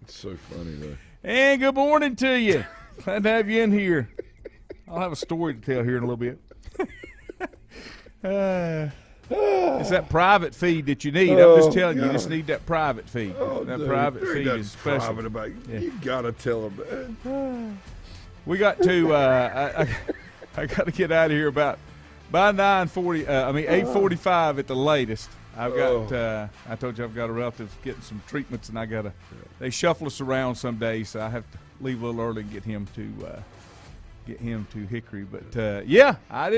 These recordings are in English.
It's so funny, though. And good morning to you. Glad to have you in here. I'll have a story to tell here in a little bit. It's that private feed that you need. I'm just telling you, you just need that private feed. That dude, private there ain't feed nothing is special. private about it. You got to tell them that. We got to. I got to get out of here by 8:45 at the latest. I've got. I told you I've got a relative getting some treatments, and I got to. They shuffle us around some days, so I have to leave a little early and get him to Hickory. But yeah, I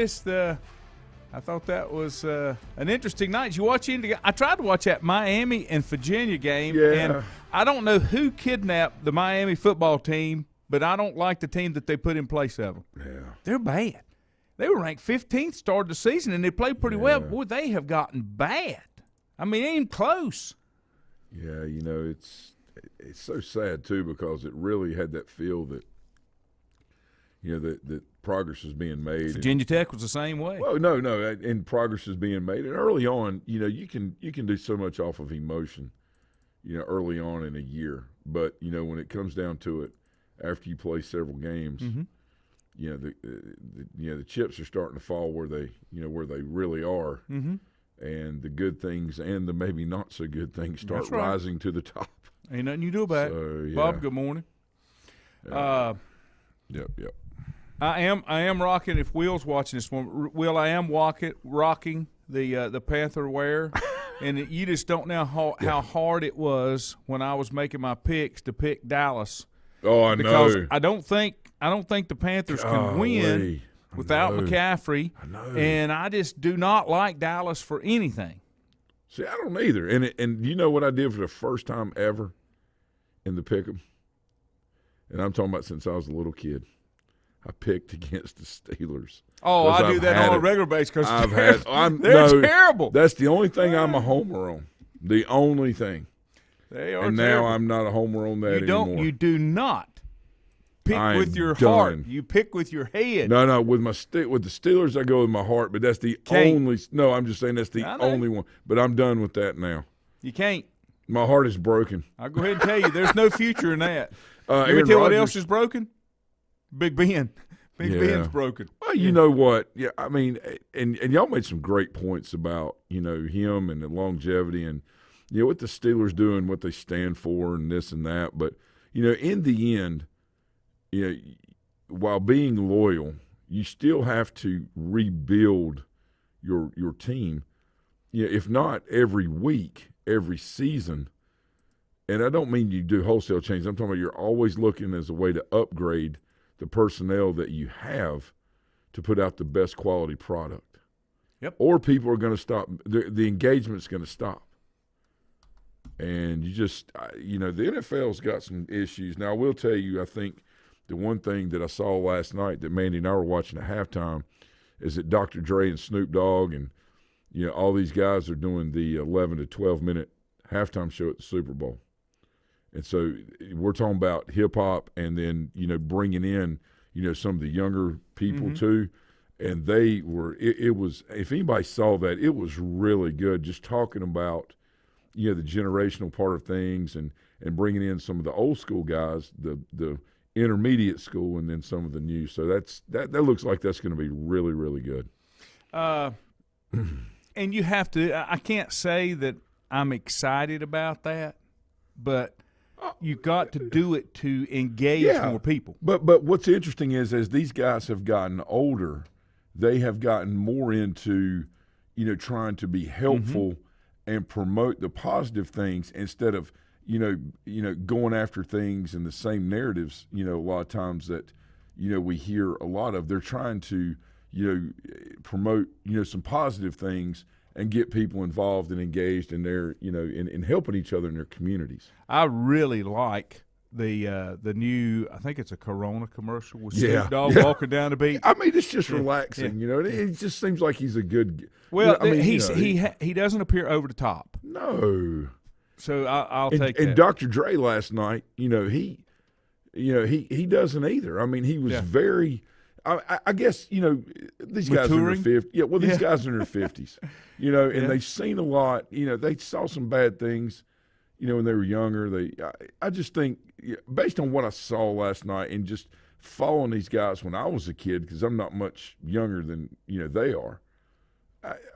thought that was an interesting night. Did you watch it? I tried to watch that Miami and Virginia game, and I don't know who kidnapped the Miami football team, but I don't like the team that they put in place of them. Yeah. They're bad. They were ranked 15th, started the season, and they played pretty well. Boy, they have gotten bad. I mean, it ain't close. Yeah, it's so sad, too, because it really had that feel that, that progress is being made. Virginia Tech was the same way. Well, no, and progress is being made. And early on, you can do so much off of emotion, early on in a year. But, when it comes down to it, after you play several games, the chips are starting to fall where they really are, and the good things and the maybe not so good things start rising to the top. Ain't nothing you do about it. Yeah. Bob, good morning. Yep. I am rocking. If Will's watching this one, Will, I am rocking the Panther wear, and you just don't know how hard it was when I was making my picks to pick Dallas. Oh, I know. Because I don't think the Panthers can win without McCaffrey. I know. And I just do not like Dallas for anything. See, I don't either. And you know what I did for the first time ever in the pick'em? And I'm talking about since I was a little kid. I picked against the Steelers. Oh, I do that on a regular basis because they're terrible. That's the only thing I'm a homer on. The only thing. They are and terrible. Now I'm not a homer on that anymore. You do not pick with your heart. You pick with your head. No. With the Steelers, I go with my heart. But that's the only. No, I'm just saying that's the only one. But I'm done with that now. You can't. My heart is broken. I'll go ahead and tell you, there's no future in that. Let me tell you what else is broken. Big Ben. Ben's broken. Well, you know what? Yeah, I mean, and y'all made some great points about him and the longevity and what the Steelers do and what they stand for and this and that. But in the end, while being loyal, you still have to rebuild your team. If not every week, every season. And I don't mean you do wholesale changes. I'm talking about you're always looking as a way to upgrade the personnel that you have to put out the best quality product. Yep. Or people are going to stop. The engagement's going to stop. And you just, the NFL's got some issues. Now, I will tell you, I think the one thing that I saw last night that Mandy and I were watching at halftime is that Dr. Dre and Snoop Dogg and, all these guys are doing the 11 to 12-minute halftime show at the Super Bowl. And so we're talking about hip-hop and then, bringing in, some of the younger people too. And they were it was – if anybody saw that, it was really good just talking about, the generational part of things and bringing in some of the old school guys, the intermediate school, and then some of the new. So that looks like that's going to be really, really good. And you have to – I can't say that I'm excited about that, but – you've got to do it to engage more people. But what's interesting is as these guys have gotten older, they have gotten more into, trying to be helpful and promote the positive things instead of, going after things in the same narratives, a lot of times that, we hear a lot of. They're trying to, promote, some positive things and get people involved and engaged in their, in helping each other in their communities. I really like the new, I think it's a Corona commercial with Snoop Dogg walking down the beach. I mean, it's just relaxing, It just seems like he's a good. Well, he doesn't appear over the top. No. So I'll take that. And Dr. Dre last night, he doesn't either. I mean, he was very. I guess, these guys are in their 50s. Yeah, well, these guys are in their 50s, and they've seen a lot. They saw some bad things, when they were younger, I just think, based on what I saw last night and just following these guys when I was a kid, because I'm not much younger than they are.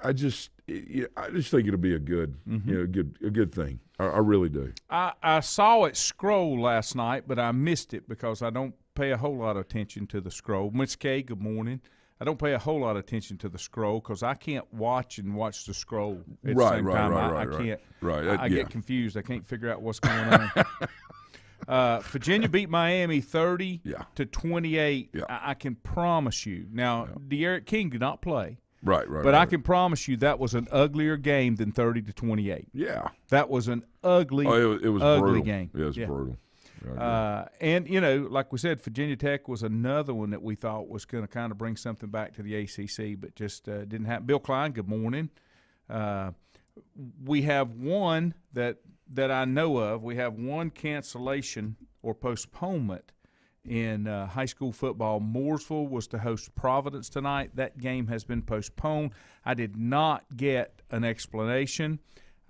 I just think it'll be a good a good thing. I really do. I saw it scroll last night, but I missed it because I don't pay a whole lot of attention to the scroll. Miss K, good morning. I don't pay a whole lot of attention to the scroll because I can't watch the scroll at the same time. I can't. Right. I get confused. I can't figure out what's going on. Virginia beat Miami 30-28. Yeah. I can promise you. Now, De'Aaron King did not play. Right. But I can promise you that was an uglier game than 30-28. Yeah. That was an ugly, it was ugly brutal. game. It was brutal. And, like we said, Virginia Tech was another one that we thought was going to kind of bring something back to the ACC, but just didn't happen. Bill Klein, good morning. We have one that I know of. We have one cancellation or postponement in high school football. Mooresville was to host Providence tonight. That game has been postponed. I did not get an explanation.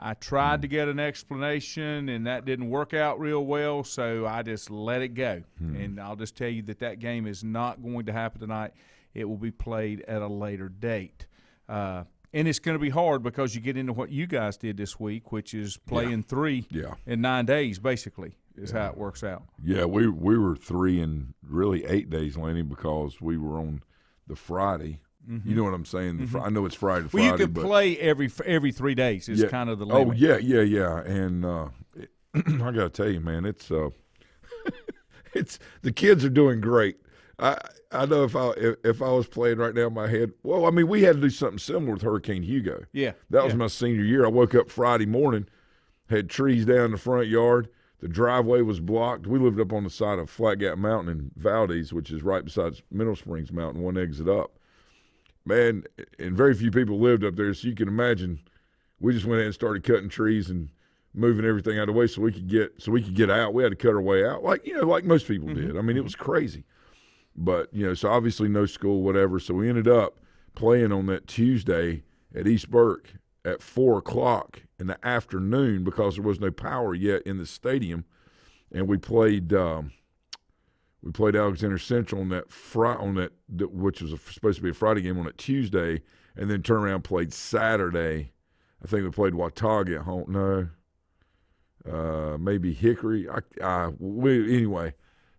I tried to get an explanation, and that didn't work out real well, so I just let it go. And I'll just tell you that game is not going to happen tonight. It will be played at a later date. And it's going to be hard because you get into what you guys did this week, which is playing three in 9 days, basically, is how it works out. Yeah, we were 3 in really 8 days, Laney, because we were on the Friday. You know what I'm saying? I know it's Friday to Friday. Well, you can play every 3 days is kind of the limit. Oh, yeah. And I got to tell you, man, it's the kids are doing great. I know if I was playing right now in my head, well, I mean, we had to do something similar with Hurricane Hugo. Yeah. That was my senior year. I woke up Friday morning, had trees down the front yard. The driveway was blocked. We lived up on the side of Flat Gap Mountain in Valdez, which is right beside Mineral Springs Mountain, one exit up. Man, and very few people lived up there, so you can imagine we just went ahead and started cutting trees and moving everything out of the way so we could get out. We had to cut our way out, like most people did. I mean, it was crazy. But, so obviously no school, whatever. So we ended up playing on that Tuesday at East Burke at 4 o'clock in the afternoon because there was no power yet in the stadium. And we played Alexander Central on that which was supposed to be a Friday game on a Tuesday, and then turned around and played Saturday. I think we played Watauga at home. No, maybe Hickory. Anyway,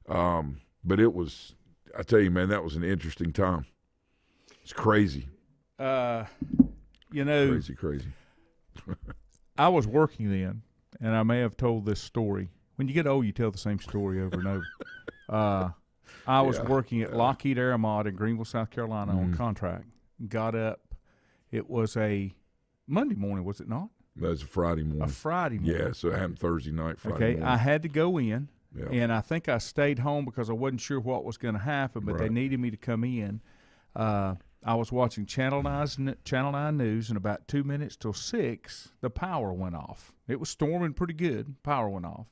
but it was. I tell you, man, that was an interesting time. It's crazy. Crazy. I was working then, and I may have told this story. When you get old, you tell the same story over and over. I was working at Lockheed Aramont in Greenville, South Carolina on contract. Got up. It was a Monday morning, was it not? That was a Friday morning. A Friday morning. Yeah, so it happened Thursday night, Friday morning. I had to go in, and I think I stayed home because I wasn't sure what was going to happen, but they needed me to come in. I was watching Channel 9 News, and about 2 minutes till 6, the power went off. It was storming pretty good. Power went off.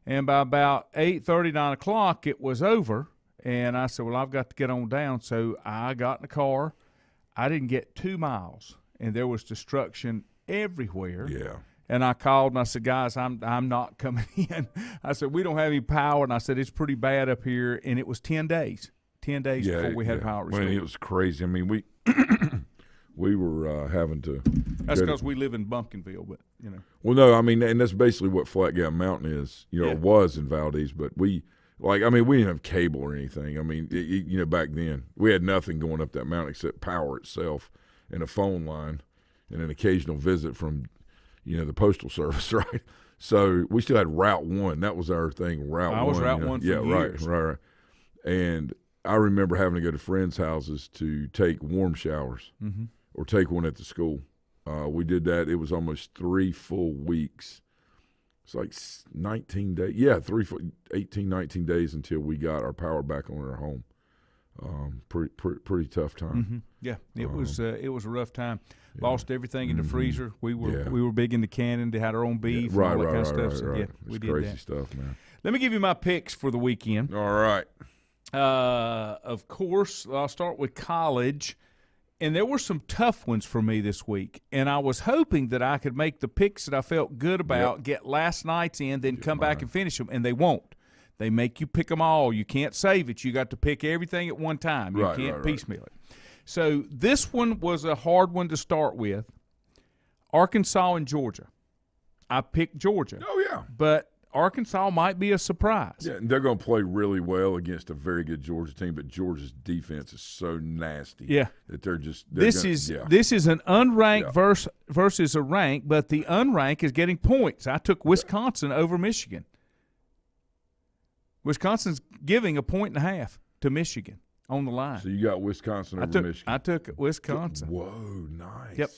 And by about 8:30, 9 o'clock, it was over. And I said, well, I've got to get on down. So I got in the car. I didn't get 2 miles, and there was destruction everywhere. Yeah. And I called, and I said, guys, I'm not coming in. I said, we don't have any power. And I said, it's pretty bad up here. And it was 10 days. 10 days before we had power restored. Well, it was crazy. I mean, we were having to. That's because we live in Bumpkinville, but Well, no, I mean, and that's basically what Flat Gap Mountain is. It was in Valdez, but we didn't have cable or anything. I mean, back then we had nothing going up that mountain except power itself and a phone line and an occasional visit from, the postal service, right? So we still had Route 1. That was our thing. Route 1. I was Route 1 for years. Right. And I remember having to go to friends' houses to take warm showers or take one at the school. We did that. It was almost 3 full weeks. It's like 19 days. Yeah, 18, 19 days until we got our power back on our home. Pretty tough time. Yeah, it was a rough time. Lost everything in the freezer. We were big into canning. They had our own beef and all that kind of stuff. So yeah, we did crazy that. Stuff, man. Let me give you my picks for the weekend. All right. Of course, I'll start with college. And there were some tough ones for me this week, and I was hoping that I could make the picks that I felt good about, get last night's in, then come back and finish them, and they won't. They make you pick them all. You can't save it. You got to pick everything at one time. You can't piecemeal it. So this one was a hard one to start with. Arkansas and Georgia. I picked Georgia. Oh, yeah. But Arkansas might be a surprise. Yeah, and they're going to play really well against a very good Georgia team, but Georgia's defense is so nasty that they're just – This is an unranked versus a ranked, but the unranked is getting points. I took Wisconsin over Michigan. Wisconsin's giving 1.5 to Michigan on the line. So you got Wisconsin over Michigan. I took Wisconsin. Whoa, nice. Yep.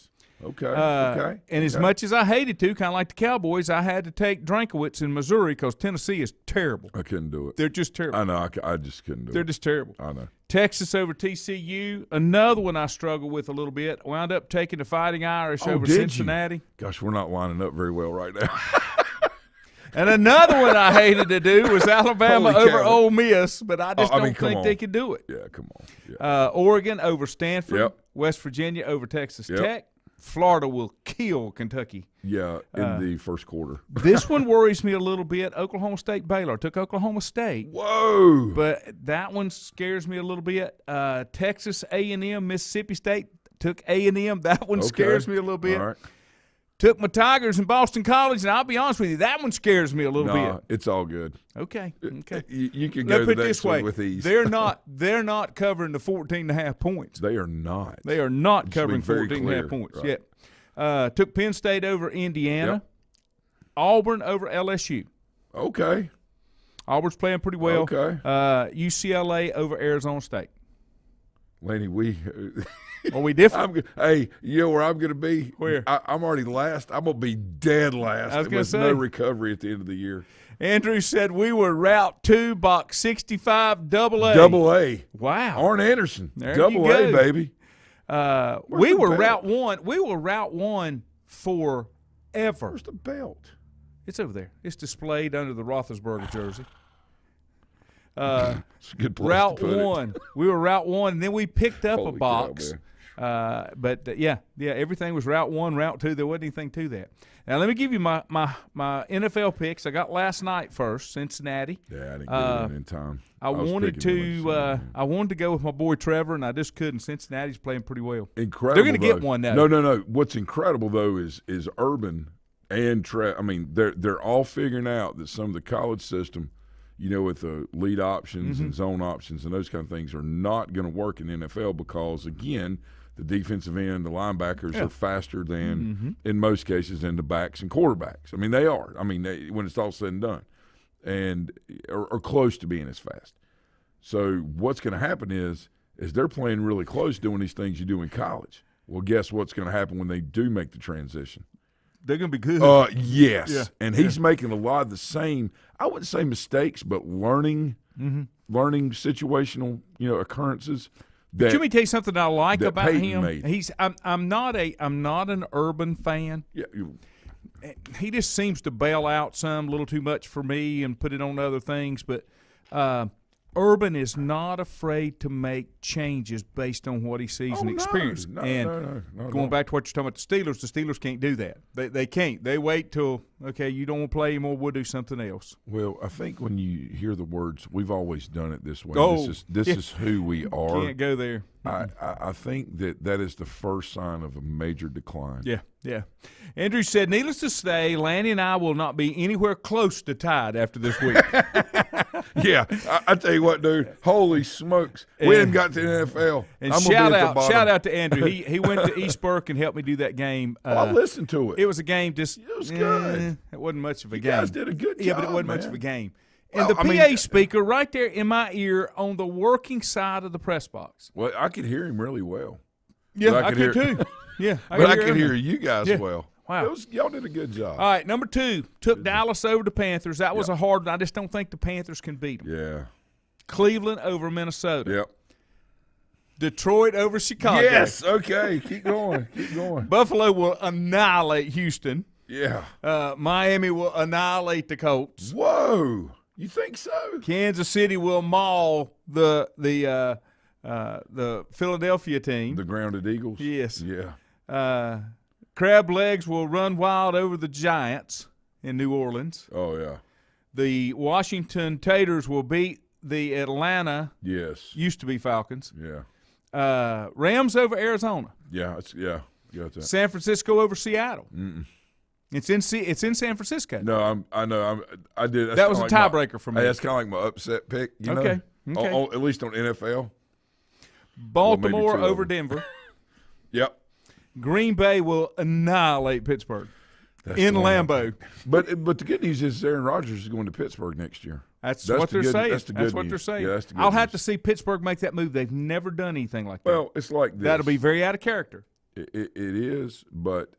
Okay. And as much as I hated to, kind of like the Cowboys, I had to take Drankowitz in Missouri because Tennessee is terrible. I couldn't do it. They're just terrible. I know. I just couldn't do it. They're just terrible. I know. Texas over TCU, another one I struggled with a little bit. Wound up taking the Fighting Irish over Cincinnati. You? Gosh, we're not lining up very well right now. And another one I hated to do was Alabama over Ole Miss, but I just don't think they could do it. Yeah, come on. Yeah. Oregon over Stanford. West Virginia over Texas Tech. Florida will kill Kentucky. Yeah, in the first quarter. This one worries me a little bit. Oklahoma State, Baylor. Took Oklahoma State. Whoa! But that one scares me a little bit. Texas A&M, Mississippi State. Took A&M. That one scares me a little bit. All right. Took my Tigers in Boston College, and I'll be honest with you, that one scares me a little bit. It's all good. Okay. You can go to the next one with ease. They're not covering the 14.5 points. They are not. They are not covering 14.5 points. Right. Yep. Took Penn State over Indiana. Yep. Auburn over LSU. Okay. Auburn's playing pretty well. Okay. UCLA over Arizona State. Laney, are we different? Hey, you know where I'm going to be? Where? I'm already last. I'm going to be dead last. I was going to say. No recovery at the end of the year. Andrew said we were Route 2, Box 65, Double A. Double A. Wow. Arn Anderson. There Double you A, baby. We were Route 1. We were Route 1 forever. Where's the belt? It's over there. It's displayed under the Roethlisberger jersey. It's a good place Route to put 1. We were Route 1, and then we picked up a box. Cow, but everything was Route 1, Route 2. There wasn't anything to that. Now, let me give you my NFL picks. I got last night first, Cincinnati. Yeah, I didn't get it in time. I wanted to go with my boy Trevor, and I just couldn't. Cincinnati's playing pretty well. Incredible. They're going to get one now. No. What's incredible, though, is Urban and they're all figuring out that some of the college system, with the lead options and zone options and those kind of things are not going to work in the NFL because, again, the defensive end, the linebackers are faster than, in most cases, than the backs and quarterbacks. I mean, they are. I mean, when it's all said and done, and are close to being as fast. So what's going to happen is they're playing really close doing these things you do in college. Well, guess what's going to happen when they do make the transition? They're going to be good. Yes. Yeah. And he's making a lot of the same, I wouldn't say mistakes, but learning situational, occurrences. But let me tell you something I like about Peyton him. made. I'm not an Urban fan. Yeah. He just seems to bail out some a little too much for me and put it on other things. But Urban is not afraid to make changes based on what he sees and experiences. No, going back to what you're talking about, the Steelers can't do that. They can't. They wait till, you don't want to play anymore, we'll do something else. Well, I think when you hear the words, we've always done it this way. Oh, this is who we are. Can't go there. I think that is the first sign of a major decline. Yeah. Andrew said, needless to say, Lanny and I will not be anywhere close to tied after this week. Yeah, I tell you what, dude. Holy smokes, we hadn't got to the NFL. And shout out to Andrew. He went to East Burke and helped me do that game. I listened to it. It was a game. It was good. It wasn't much of a you game. You guys did a good job. Yeah, but it wasn't man. much of a game. And the PA speaker right there in my ear on the working side of the press box. Well, I could hear him really well. Yeah, I could too. Yeah, I could hear you guys well. Wow. Y'all did a good job. All right, number 2, took Dallas over the Panthers. That was a hard one. I just don't think the Panthers can beat them. Yeah. Cleveland over Minnesota. Yep. Detroit over Chicago. Yes, okay. Keep going. Buffalo will annihilate Houston. Yeah. Miami will annihilate the Colts. Whoa. You think so? Kansas City will maul the the Philadelphia team. The Grounded Eagles. Yes. Yeah. Crab Legs will run wild over the Giants in New Orleans. Oh, yeah. The Washington Taters will beat the Atlanta. Yes. Used to be Falcons. Yeah. Rams over Arizona. Yeah. Got that. San Francisco over Seattle. Mm-mm. It's in San Francisco. No, I know. I did. That was a tiebreaker for me. That's kind of like my upset pick. You know? Okay. At least on NFL. Baltimore well, over Denver. Yep. Green Bay will annihilate Pittsburgh in Lambeau. But the good news is Aaron Rodgers is going to Pittsburgh next year. That's what they're saying. That's the good what news. they're saying. Yeah, that's the good I'll news. have to see Pittsburgh make that move. They've never done anything like that. Well, it's like this. That'll be very out of character. It is, but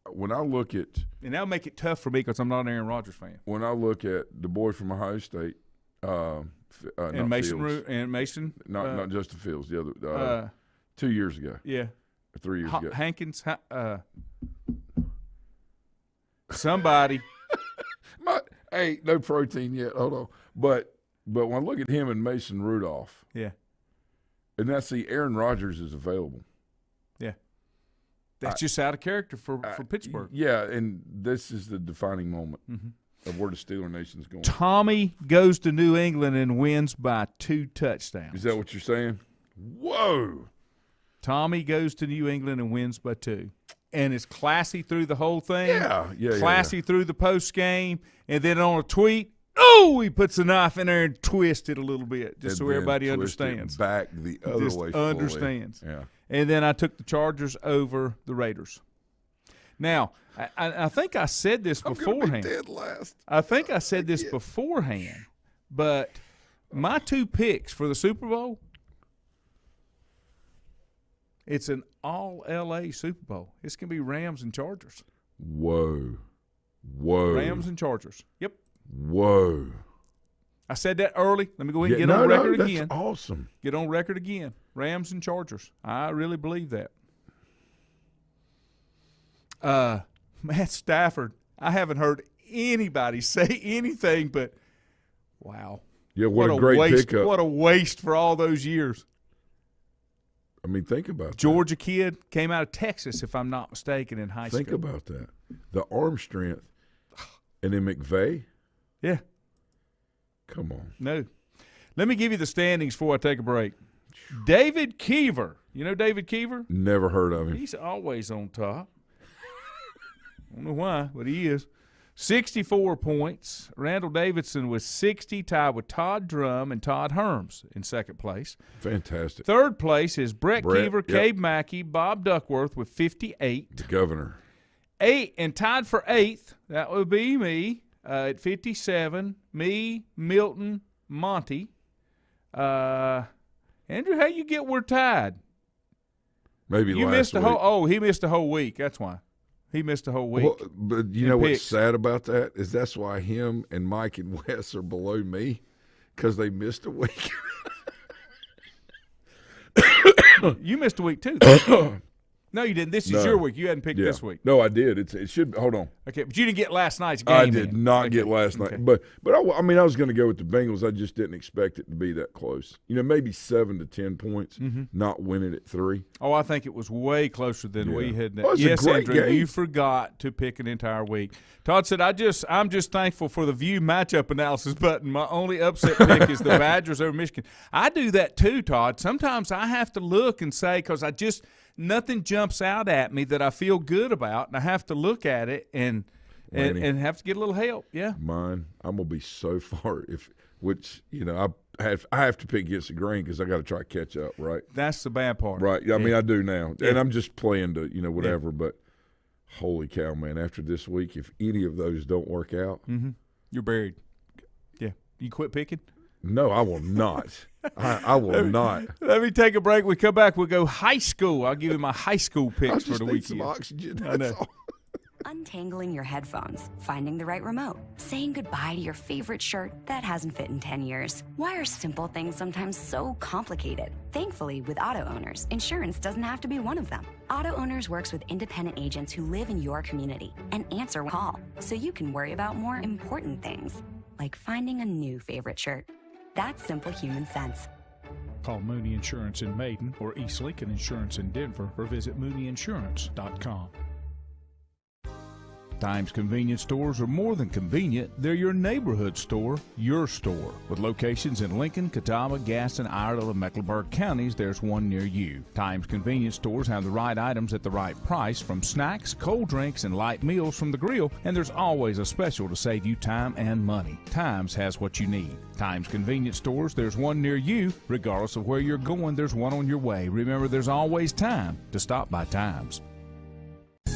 when I look at – and that'll make it tough for me because I'm not an Aaron Rodgers fan. When I look at the boy from Ohio State And Mason. Not Justin Fields, the other 2 years ago. Yeah. Or 3 years ago. Hankins. Somebody. Hey, no protein yet. Hold on. But when I look at him and Mason Rudolph. Yeah. And I see Aaron Rodgers is available. Yeah. That's just out of character for Pittsburgh. Yeah, and this is the defining moment of where the Steeler Nation's going. Tommy goes to New England and wins by 2 touchdowns. Is that what you're saying? Whoa. Tommy goes to New England and wins by 2. And it's classy through the whole thing. Yeah. Classy through the post game. And then on a tweet, he puts a knife in there and twists it a little bit just so everybody understands. Back the other just way. Understands. Fully. Yeah. And then I took the Chargers over the Raiders. Now, I think I said this beforehand. I'm gonna be dead last. I think I said this beforehand, but my 2 picks for the Super Bowl, it's an all-LA Super Bowl. It's going to be Rams and Chargers. Whoa. Rams and Chargers. Yep. Whoa. I said that early. Let me go ahead and get on record again. That's awesome. Get on record again. Rams and Chargers. I really believe that. Matt Stafford, I haven't heard anybody say anything but, wow. Yeah, what a great waste, pickup. What a waste for all those years. I mean, think about that. Georgia kid, came out of Texas, if I'm not mistaken, in high school. Think about that. The arm strength. And then McVay? Yeah. Come on. No. Let me give you the standings before I take a break. David Keever. You know David Keever? Never heard of him. He's always on top. I don't know why, but he is. 64 points. Randall Davidson with 60, tied with Todd Drum and Todd Herms in second place. Fantastic. Third place is Brett Keever, yep. Cabe Mackey, Bob Duckworth with 58. The governor. 8 and tied for 8th, that would be me at 57. Me, Milton, Monty. Andrew, how you get we're tied? Maybe you last missed the week. whole. He missed the whole week. That's why. He missed the whole week. Well, but you know what's picks. sad about that is that's why him and Mike and Wes are below me because they missed a week. You missed a week too. No, you didn't. This is your week. You hadn't picked this week. No, I did. It should. Hold on. Okay, but you didn't get last night's game. I did not get last night. Okay. But I was going to go with the Bengals. I just didn't expect it to be that close. You know, maybe 7 to 10 points, not winning at 3. Oh, I think it was way closer than we had. Well, yes, a great Andrew, game. you forgot to pick an entire week. Todd said, I'm just thankful for the View matchup analysis button. My only upset pick is the Badgers over Michigan. I do that too, Todd. Sometimes I have to look and say, because nothing jumps out at me that I feel good about, and I have to look at it and have to get a little help. Yeah, mine. I'm gonna be so far I have to pick against the grain because I got to try to catch up. Right. That's the bad part. Right. I mean, I do now, Yeah. and I'm just playing to whatever. But holy cow, man! After this week, if any of those don't work out, You're buried. Yeah, you quit picking. No, I will not. I will not. Let me take a break. We come back. We'll go high school. I'll give you my high school I picks just for the need weekend. some oxygen. I know. That's all. Untangling your headphones, finding the right remote, saying goodbye to your favorite shirt that hasn't fit in 10 years. Why are simple things sometimes so complicated? Thankfully, with auto owners, insurance doesn't have to be one of them. Auto Owners works with independent agents who live in your community and answer when call, so you can worry about more important things, like finding a new favorite shirt. That's simple human sense. Call Mooney Insurance in Maiden or East Lincoln Insurance in Denver or visit mooneyinsurance.com. Times convenience stores are more than convenient. They're your neighborhood store, your store. With locations in Lincoln, Catawba, Gaston, Iredell, and Mecklenburg counties, there's one near you. Times convenience stores have the right items at the right price, from snacks, cold drinks, and light meals from the grill, and there's always a special to save you time and money. Times has what you need. Times convenience stores, there's one near you. Regardless of where you're going, there's one on your way. Remember, there's always time to stop by Times.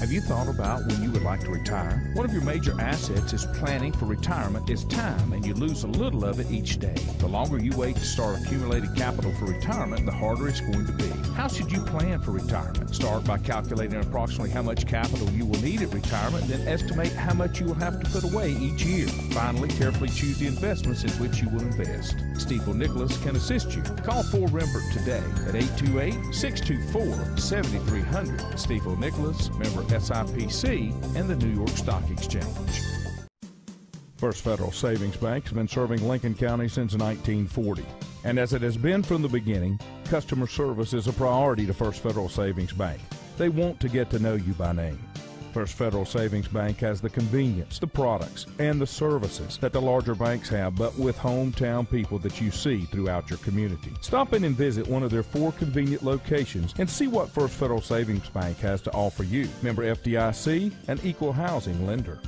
Have you thought about when you would like to retire? One of your major assets is planning for retirement is time, and you lose a little of it each day. The longer you wait to start accumulating capital for retirement, the harder it's going to be. How should you plan for retirement? Start by calculating approximately how much capital you will need at retirement, then estimate how much you will have to put away each year. Finally, carefully choose the investments in which you will invest. Stifel Nicholas can assist you. Call Fort Rembert today at 828-624-7300. Stifel Nicholas, member SIPC, and the New York Stock Exchange. First Federal Savings Bank has been serving Lincoln County since 1940. And as it has been from the beginning, customer service is a priority to First Federal Savings Bank. They want to get to know you by name. First Federal Savings Bank has the convenience, the products, and the services that the larger banks have, but with hometown people that you see throughout your community. Stop in and visit one of their 4 convenient locations and see what First Federal Savings Bank has to offer you. Member FDIC, an equal housing lender.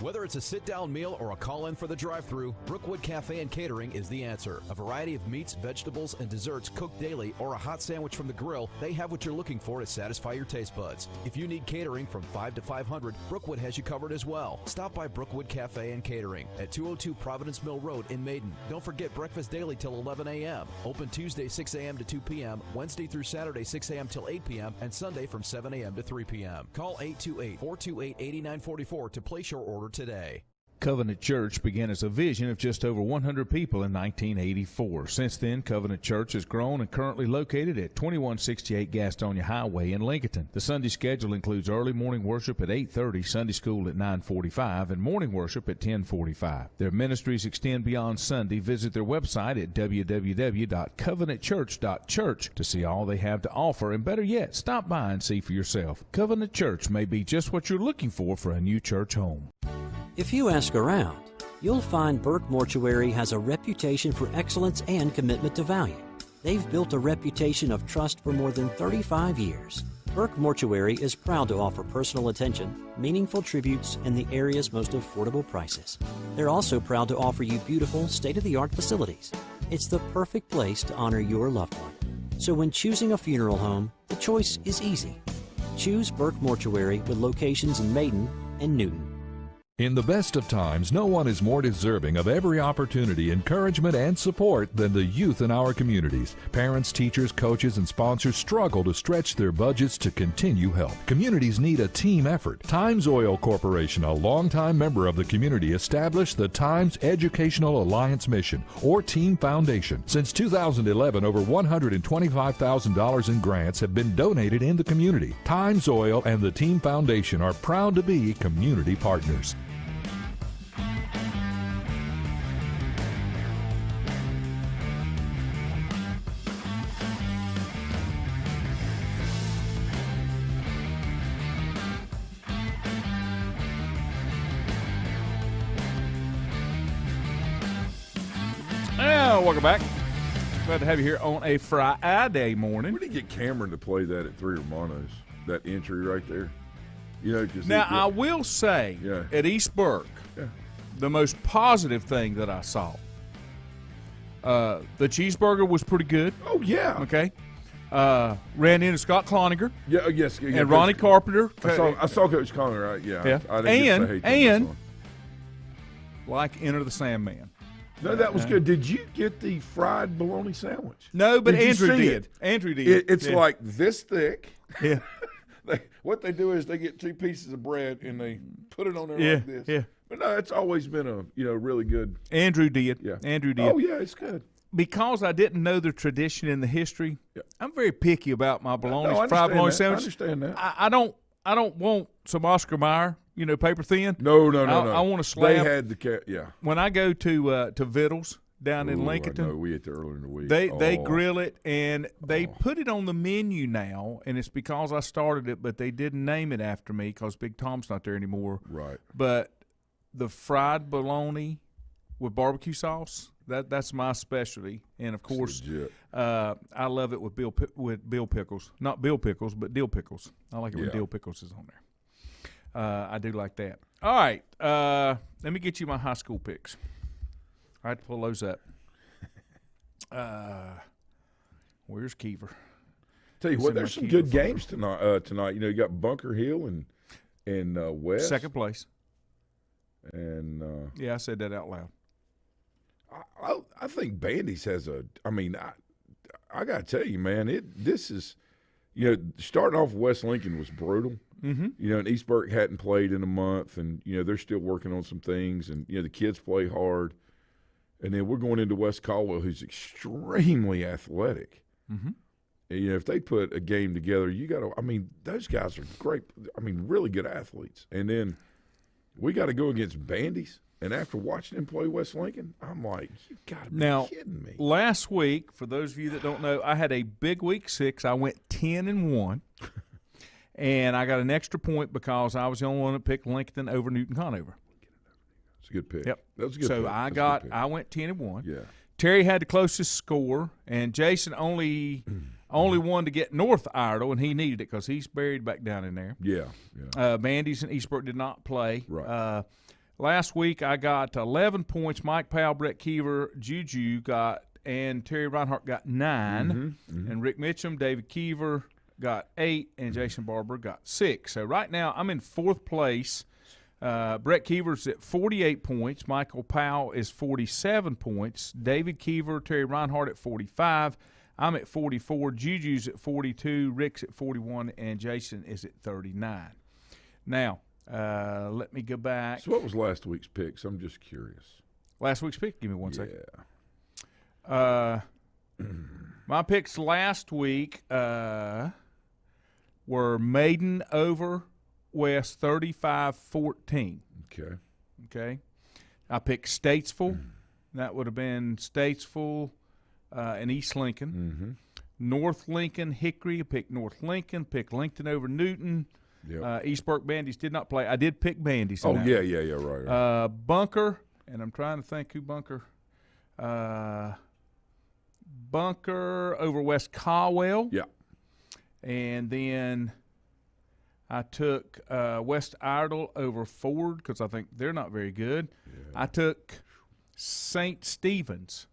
Whether it's a sit-down meal or a call-in for the drive-thru, Brookwood Cafe and Catering is the answer. A variety of meats, vegetables, and desserts cooked daily, or a hot sandwich from the grill, they have what you're looking for to satisfy your taste buds. If you need catering from 5 to 500, Brookwood has you covered as well. Stop by Brookwood Cafe and Catering at 202 Providence Mill Road in Maiden. Don't forget breakfast daily till 11 a.m. Open Tuesday 6 a.m. to 2 p.m., Wednesday through Saturday 6 a.m. till 8 p.m., and Sunday from 7 a.m. to 3 p.m. Call 828-428-8944 to place your order today. Covenant Church began as a vision of just over 100 people in 1984. Since then, Covenant Church has grown and currently located at 2168 Gastonia Highway in Lincoln. The Sunday schedule includes early morning worship at 8:30, Sunday school at 9:45, and morning worship at 10:45. Their ministries extend beyond Sunday. Visit their website at www.covenantchurch.church to see all they have to offer, and better yet, stop by and see for yourself. Covenant Church may be just what you're looking for a new church home. If you ask around, you'll find Burke Mortuary has a reputation for excellence and commitment to value. They've built a reputation of trust for more than 35 years. Burke Mortuary is proud to offer personal attention, meaningful tributes, and the area's most affordable prices. They're also proud to offer you beautiful, state-of-the-art facilities. It's the perfect place to honor your loved one. So when choosing a funeral home, the choice is easy. Choose Burke Mortuary with locations in Maiden and Newton. In the best of times, no one is more deserving of every opportunity, encouragement, and support than the youth in our communities. Parents, teachers, coaches, and sponsors struggle to stretch their budgets to continue help. Communities need a team effort. Times Oil Corporation, a longtime member of the community, established the Times Educational Alliance Mission, or Team Foundation. Since 2011, over $125,000 in grants have been donated in the community. Times Oil and the Team Foundation are proud to be community partners. Welcome back. Glad to have you here on a Friday morning. Where did you get Cameron to play that at Three Hermanos? That entry right there. You know, now I will say, at East Burke, the most positive thing that I saw, the cheeseburger was pretty good. Oh yeah. Okay. Ran into Scott Cloninger. Yes. And Ronnie Carpenter. I saw Coach Cloninger. Right? Yeah. I didn't and like Enter the Sandman. No, that was good. Did you get the fried bologna sandwich? No, but Andrew did. Andrew did. It's like this thick. Yeah. What they do is they get 2 pieces of bread and they put it on there like this. Yeah. But no, it's always been a really good. Andrew did. Yeah. Andrew did. Oh yeah, it's good. Because I didn't know the tradition and the history, I'm very picky about my bologna, fried bologna sandwich. I understand that. I don't want some Oscar Mayer, paper thin. No. I want to slab. They had the when I go to Vittles, down in Ooh, Lincoln. I know. We ate there earlier in the week. They grill it, and they put it on the menu now, and it's because I started it, but they didn't name it after me because Big Tom's not there anymore. Right. But the fried bologna with barbecue sauce, that's my specialty. And, of course, I love it with Bill pickles. Not Bill pickles, but dill pickles. I like it when dill pickles is on there. I do like that. All right. Let me get you my high school picks. I had to pull those up. Where's Keever? Tell you what, there's some good games tonight. You know, you got Bunker Hill and West. Second place. And yeah, I said that out loud. I think Bandy's has a. I mean, I got to tell you, man, this is, you know, starting off West Lincoln was brutal. Mm-hmm. You know, and Eastburg hadn't played in a month, and you know they're still working on some things, and you know the kids play hard. And then we're going into West Caldwell, who's extremely athletic. Mm-hmm. And, you know, if they put a game together, you got to. I mean, those guys are great. I mean, really good athletes. And then we got to go against Bandy's. And after watching them play West Lincoln, I'm like, you got to be kidding me. Last week, for those of you that don't know, I had a big week 6. I went 10-1, and I got an extra point because I was the only one that picked Lincoln over Newton Conover. It's a good pick. Yep. That was a good so pick. I went 10-1. Yeah. Terry had the closest score, and Jason only one to get North Iredell, and he needed it because he's buried back down in there. Yeah. Bandy's and Eastbrook did not play. Right. Last week I got 11 points. Mike Powell, Brett Keever, Juju got, and Terry Reinhardt got 9. And Rick Mitchum, David Keever got 8, and Jason Barber got 6. So right now I'm in 4th place. Brett Keever's at 48 points. Michael Powell is 47 points. David Keever, Terry Reinhardt at 45. I'm at 44. Juju's at 42. Rick's at 41. And Jason is at 39. Now, let me go back. So what was last week's picks? I'm just curious. Last week's pick? Give me one second. My picks last week were Maiden over West 35-14. Okay. I picked Statesville. That would have been Statesville and East Lincoln. North Lincoln, Hickory. I picked North Lincoln. Picked Lincoln over Newton. Yep. Eastburg Bandy's did not play. I did pick Bandy's. Oh, yeah, right. Bunker, and I'm trying to think who Bunker. Bunker over West Caldwell. Yeah. And then I took West Iredell over Ford because I think they're not very good. Yeah. I took St. Stephen's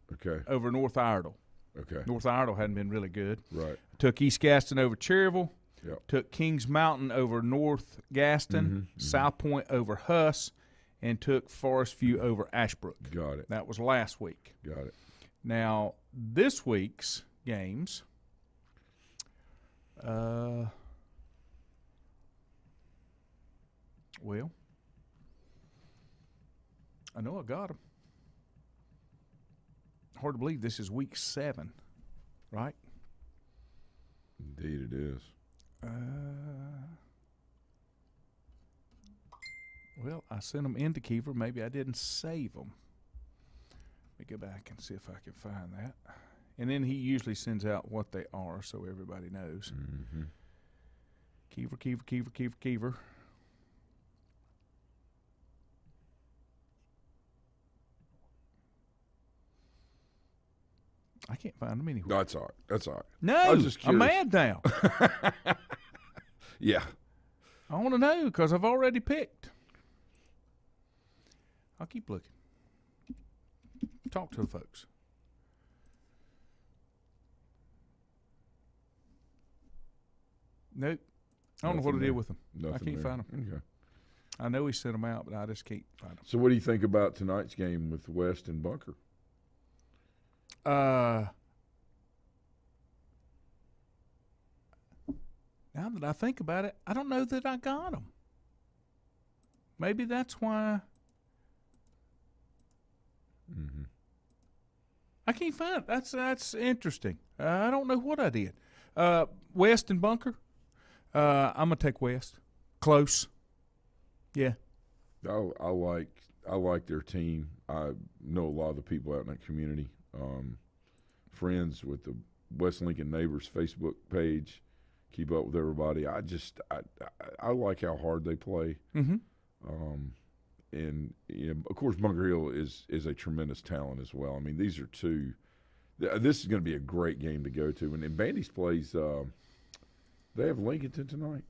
over North Iredell. Okay. North Iredell hadn't been really good. Right. Took East Gaston over Cherryville. Yep. Took Kings Mountain over North Gaston. South Point over Huss. And took Forest View over Ashbrook. Got it. That was last week. Got it. Now, this week's games, well, I know I got them. Hard to believe this is week 7, right? Indeed it is. Well, I sent them into Keever. Maybe I didn't save them. Let me go back and see if I can find that. And then he usually sends out what they are so everybody knows. Keever. I can't find them anywhere. No, that's all right. No, I was just I'm curious. mad now. Yeah. I want to know because I've already picked. I'll keep looking. Talk to the folks. Nope. I don't know what to do with them. I can't find them. Okay. I know he sent them out, but I just can't find them. So what do you think about tonight's game with West and Bunker? Now that I think about it, I don't know that I got them. Maybe that's why. I can't find it. That's interesting. I don't know what I did. West and Bunker. I'm gonna take West. Close. Yeah. I I like their team. I know a lot of the people out in that community. Friends with the West Lincoln Neighbors Facebook page. Keep up with everybody. I like how hard they play. Mm-hmm. And of course, Bunker Hill is a tremendous talent as well. I mean, these are two. This is going to be a great game to go to. And Bandy's plays. They have Lincolnton tonight.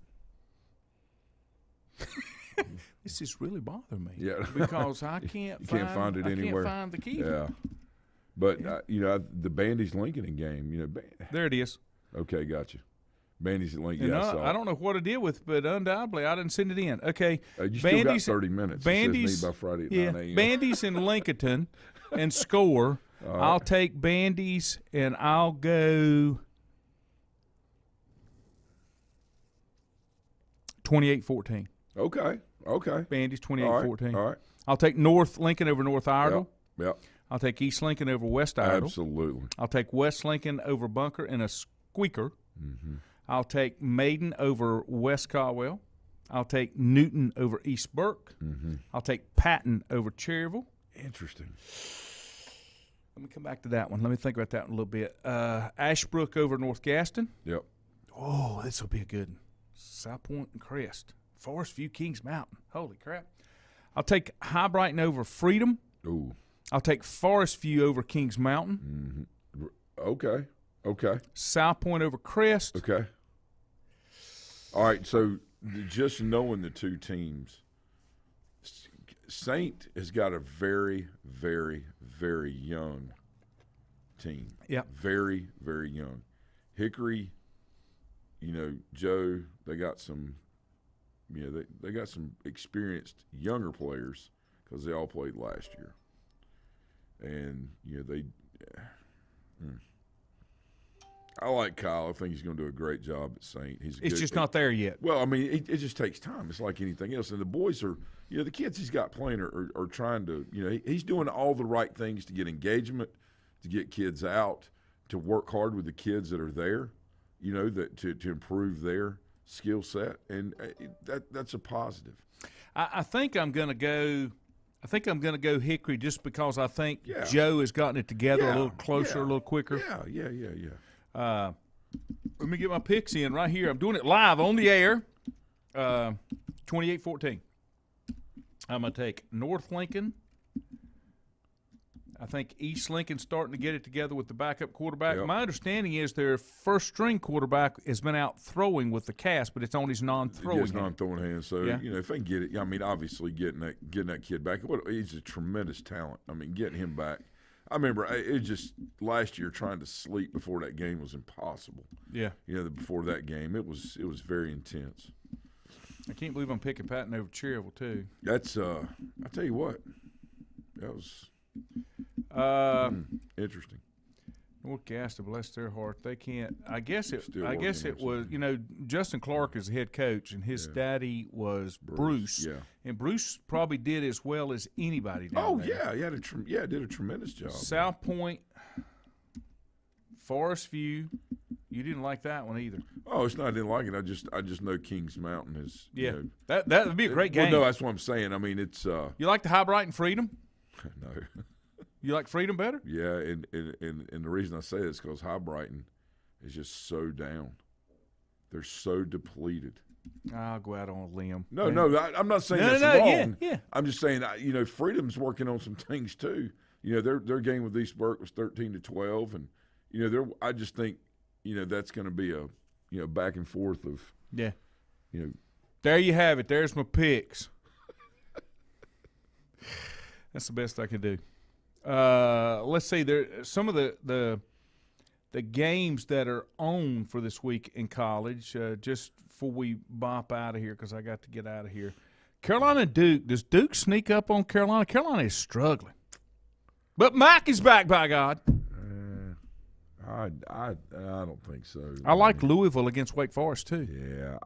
This is really bothering me. Yeah, because I can't. You can't find it anywhere. I can't find the key. Yeah, but the Bandy's Lincoln game. There it is. Okay, gotcha. Bandy's at Lincoln. Yeah, I don't know what I did with it, but undoubtedly I didn't send it in. Okay, you still got 30 minutes. Bandy's it says need by Friday at 9 a.m. Bandy's in Lincolnton and score. Right. I'll take Bandy's and I'll go 28-14. Okay. Bandy's 28-14. All right. I'll take North Lincoln over North Iredell. Yep. I'll take East Lincoln over West Iredell. Absolutely. I'll take West Lincoln over Bunker in a squeaker. Mm-hmm. I'll take Maiden over West Caldwell. I'll take Newton over East Burke. Mm-hmm. I'll take Patton over Cherryville. Interesting. Let me come back to that one. Let me think about that one a little bit. Ashbrook over North Gaston. Yep. Oh, this will be a good one. South Point and Crest. Forest View, Kings Mountain. Holy crap. I'll take High Brighton over Freedom. Ooh. I'll take Forest View over Kings Mountain. Mm-hmm. Okay. South Point over Crest. Okay. All right, so just knowing the two teams, Saint has got a very, very, very young team. Yeah. Very, very young. Hickory, Joe, they got some they got some experienced younger players because they all played last year. And, I like Kyle. I think he's going to do a great job at Saint. It's just not there yet. Well, I mean, it just takes time. It's like anything else. And the boys are, the kids he's got playing are trying to, he's doing all the right things to get engagement, to get kids out, to work hard with the kids that are there, that to improve their skill set, and that's a positive. I think I'm going to go. I think I'm going to go Hickory just because I think Joe has gotten it together a little closer, a little quicker. Yeah. Let me get my picks in right here. I'm doing it live on the air. 28-14. I'm going to take North Lincoln. I think East Lincoln's starting to get it together with the backup quarterback. Yep. My understanding is their first-string quarterback has been out throwing with the cast, but it's on his non-throwing hand. Non-throwing hand. So, if they can get it, I mean, obviously getting that kid back, he's a tremendous talent. I mean, getting him back. I remember it just last year trying to sleep before that game was impossible. Yeah. Before that game, it was very intense. I can't believe I'm picking Patton over Cherryville, too. That's I tell you what, that was interesting. North Gaston, bless their heart, they can't. I guess it was. Justin Clark is the head coach, and his daddy was Bruce. Yeah, and Bruce probably did as well as anybody down there. He did a tremendous job. South Point, Forest View. You didn't like that one either. Oh, it's not I didn't like it. I just know Kings Mountain is. That would be a great game. Well, no, that's what I'm saying. I mean, it's. You like the High Brighton Freedom? No. You like Freedom better? Yeah, and the reason I say that is because High Brighton is just so down. They're so depleted. I'll go out on a limb. No, I'm not saying that's wrong. Yeah. I'm just saying, Freedom's working on some things too. Their game with East Burke was 13-12, and I just think that's going to be a back and forth of There you have it. There's my picks. That's the best I can do. Let's see. There some of the games that are on for this week in college. Just before we bop out of here, because I got to get out of here. Carolina Duke. Does Duke sneak up on Carolina? Carolina is struggling, but Mac is back. By God. I don't think so. I like Louisville against Wake Forest too. Yeah,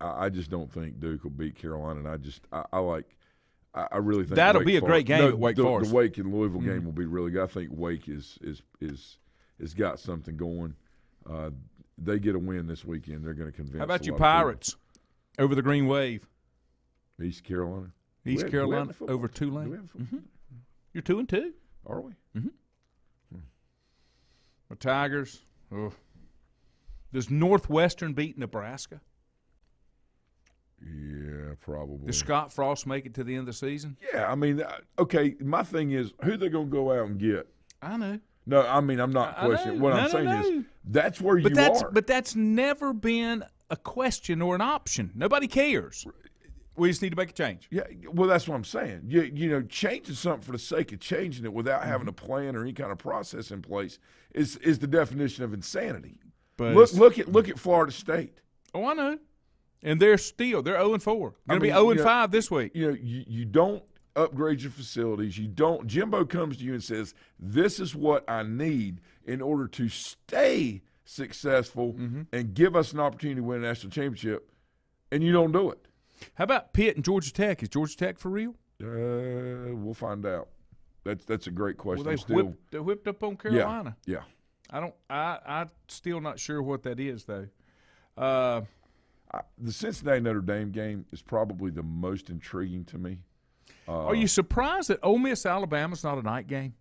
I just don't think Duke will beat Carolina, and I really think that'll Wake be a great game at Wake Forest. The Wake and Louisville game will be really good. I think Wake is got something going. They get a win this weekend. They're going to convince. How about you Pirates over the Green Wave? East Carolina. East Carolina over Tulane. Do we have football? You're 2-2. Are we? The Tigers. Oh. Does Northwestern beat Nebraska? Yeah, probably. Does Scott Frost make it to the end of the season? Yeah, I mean, okay, my thing is, who they going to go out and get? I know. No, I mean, I'm not questioning. What I'm saying is that's where you are. But that's never been a question or an option. Nobody cares. We just need to make a change. Yeah, well, that's what I'm saying. You know, changing something for the sake of changing it without having a plan or any kind of process in place is the definition of insanity. But look at Florida State. Oh, I know. And they're 0-4. Going to be 0-5 this week. You know, you don't upgrade your facilities. You don't. Jimbo comes to you and says, "This is what I need in order to stay successful and give us an opportunity to win a national championship," and you don't do it. How about Pitt and Georgia Tech? Is Georgia Tech for real? We'll find out. That's a great question. Well, they whipped up on Carolina. Yeah. I'm still not sure what that is though. The Cincinnati Notre Dame game is probably the most intriguing to me. Are you surprised that Ole Miss Alabama's not a night game?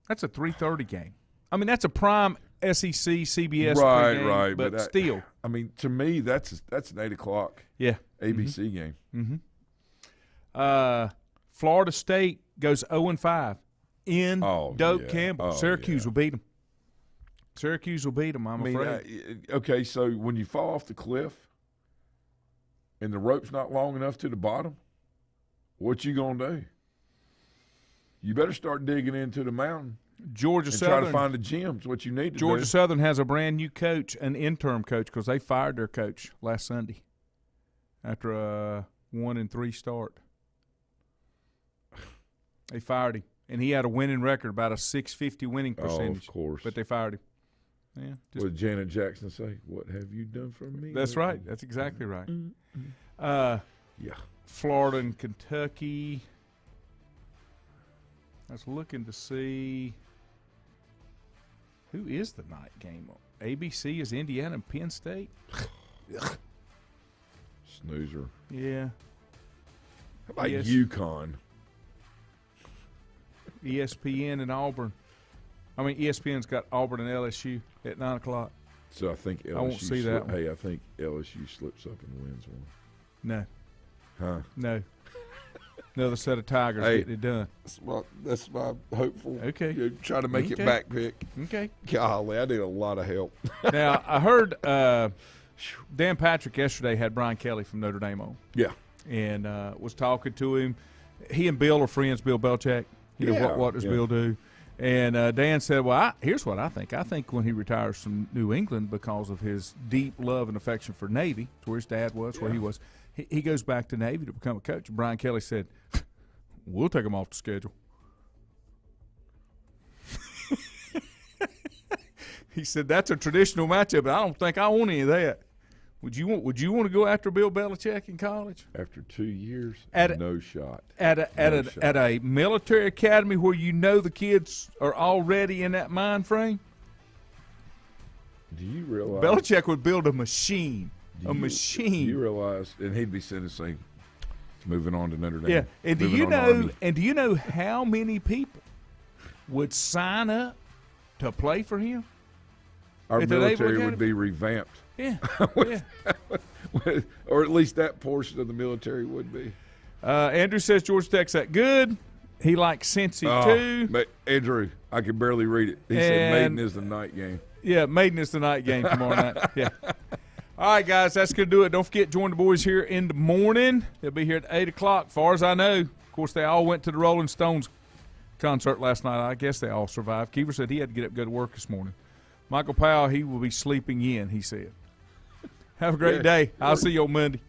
That's a 3:30 game. I mean, that's a prime SEC CBS game, right. But still, I mean, to me, that's an 8:00 ABC game. Florida State goes 0-5 in Doak Campbell. Syracuse will beat them. Syracuse will beat them. I'm afraid. Okay, so when you fall off the cliff and the rope's not long enough to the bottom, what you gonna do? You better start digging into the mountain. Georgia Southern, try to find the gems. What you need to do. Georgia Southern has a brand new coach, an interim coach, because they fired their coach last Sunday after a 1-3 start. They fired him, and he had a winning record, about a .650 winning percentage. Of course. But they fired him. Yeah. What did Janet Jackson say? What have you done for me? That's right. That's exactly right. Yeah. Florida and Kentucky. I was looking to see who is the night game. ABC is Indiana and Penn State. Snoozer. Yeah. How about UConn? ESPN and Auburn. I mean, ESPN's got Auburn and LSU at 9 o'clock. So I think LSU. I won't see that one. Hey, I think LSU slips up and wins one. No. Huh? No. Another set of Tigers getting it done. That's my hopeful. Okay. Try to make it back pick. Okay. Golly, I need a lot of help. Now, I heard Dan Patrick yesterday had Brian Kelly from Notre Dame on. Yeah. And was talking to him. He and Bill are friends, Bill Belichick. You know, what does Bill do? And Dan said, well, here's what I think. I think when he retires from New England, because of his deep love and affection for Navy, to where his dad was, where he was, he goes back to Navy to become a coach. And Brian Kelly said, we'll take him off the schedule. He said, that's a traditional matchup, but I don't think I want any of that. Would you want to go after Bill Belichick in college? After 2 years, no shot. At a military academy where you know the kids are already in that mind frame? Do you realize Belichick would build a machine. Machine. Do you realize, and he'd be saying, moving on to Notre Dame. Yeah, and do you know how many people would sign up to play for him? Our military would be revamped. Yeah. Or at least that portion of the military would be. Andrew says Georgia Tech's that good. He likes Cincy too. But Andrew, I can barely read it. He said Maiden is the night game. Yeah, Maiden is the night game tomorrow night. Yeah. All right, guys, that's going to do it. Don't forget, join the boys here in the morning. They'll be here at 8 o'clock. As far as I know, of course, they all went to the Rolling Stones concert last night. I guess they all survived. Keefer said he had to get up and go to work this morning. Michael Powell, he will be sleeping in, he said. Have a great day. I'll see you on Monday.